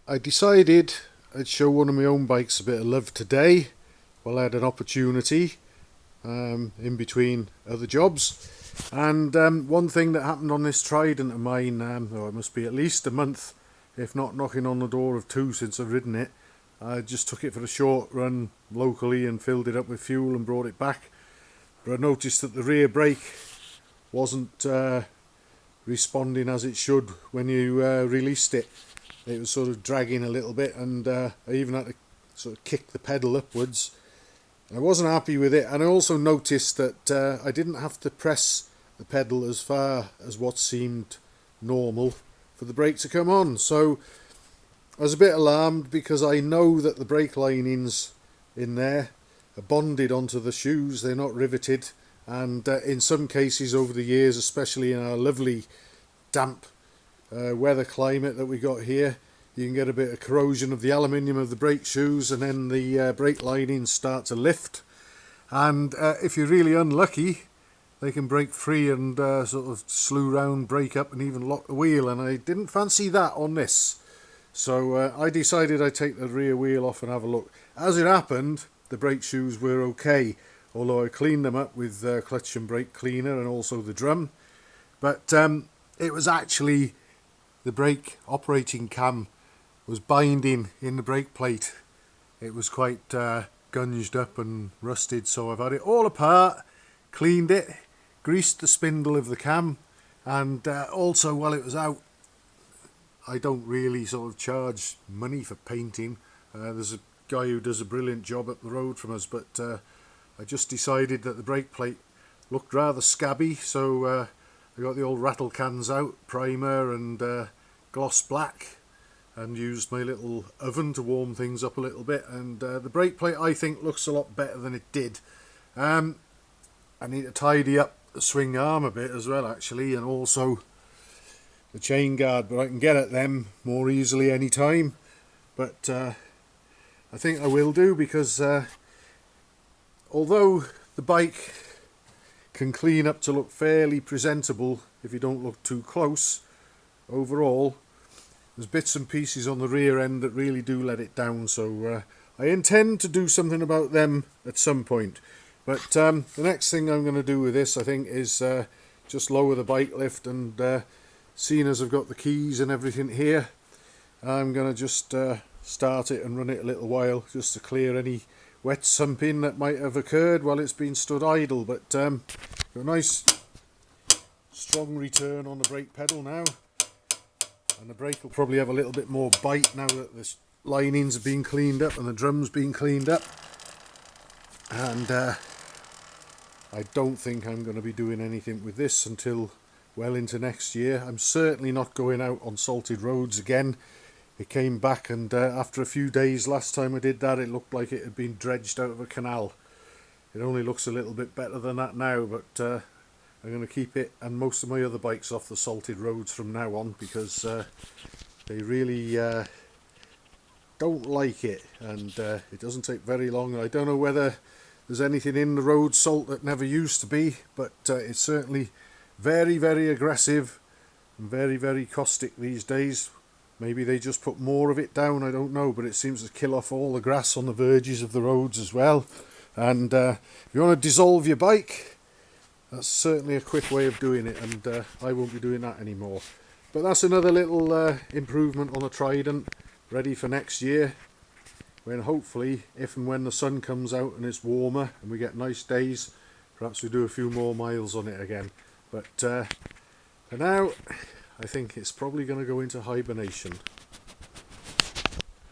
I decided I'd show one of my own bikes a bit of love today while I had an opportunity in between other jobs. And one thing that happened on this Trident of mine, it must be at least a month, if not knocking on the door of 2 since I've ridden it. I just took it for a short run locally and filled it up with fuel and brought it back. But I noticed that the rear brake wasn't responding as it should when you released it. It was sort of dragging a little bit, and I even had to sort of kick the pedal upwards. I wasn't happy with it, and I also noticed that I didn't have to press the pedal as far as what seemed normal for the brake to come on. So I was a bit alarmed because I know that the brake linings in there are bonded onto the shoes, they're not riveted, and in some cases over the years, especially in our lovely damp weather climate that we got here, you can get a bit of corrosion of the aluminium of the brake shoes, and then the brake linings start to lift, and if you're really unlucky they can break free and sort of slew round, break up and even lock the wheel, and I didn't fancy that on this. So I decided I'd take the rear wheel off and have a look. As it happened, the brake shoes were okay, although I cleaned them up with clutch and brake cleaner and also the drum. But it was actually the brake operating cam was binding in the brake plate. It was quite gunged up and rusted, so I've had it all apart, cleaned it, greased the spindle of the cam, and also while it was out, I don't really sort of charge money for painting. There's a guy who does a brilliant job up the road from us, but I just decided that the brake plate looked rather scabby, so I got the old rattle cans out, primer and gloss black, and used my little oven to warm things up a little bit, and the brake plate I think looks a lot better than it did. I need to tidy up the swing arm a bit as well actually, and also the chain guard, but I can get at them more easily any time. But I think I will do, because although the bike can clean up to look fairly presentable if you don't look too close, overall there's bits and pieces on the rear end that really do let it down, so I intend to do something about them at some point. But the next thing I'm going to do with this, I think, is just lower the bike lift, and seeing as I've got the keys and everything here, I'm going to just start it and run it a little while just to clear any wet sumping that might have occurred while it's been stood idle. But got a nice strong return on the brake pedal now, and the brake will probably have a little bit more bite now that the linings have been cleaned up and the drum's been cleaned up. And I don't think I'm going to be doing anything with this until well into next year. I'm certainly not going out on salted roads again. It came back, and after a few days last time I did that, it looked like it had been dredged out of a canal. It only looks a little bit better than that now, but I'm going to keep it and most of my other bikes off the salted roads from now on, because they really don't like it, and it doesn't take very long. I don't know whether there's anything in the road salt that never used to be, but it's certainly very, very aggressive and very, very caustic these days. Maybe they just put more of it down, I don't know, but it seems to kill off all the grass on the verges of the roads as well. And if you want to dissolve your bike, that's certainly a quick way of doing it, and I won't be doing that anymore. But that's another little improvement on the Trident, ready for next year, when hopefully, if and when the sun comes out and it's warmer and we get nice days, perhaps we do a few more miles on it again. But for now, I think it's probably going to go into hibernation.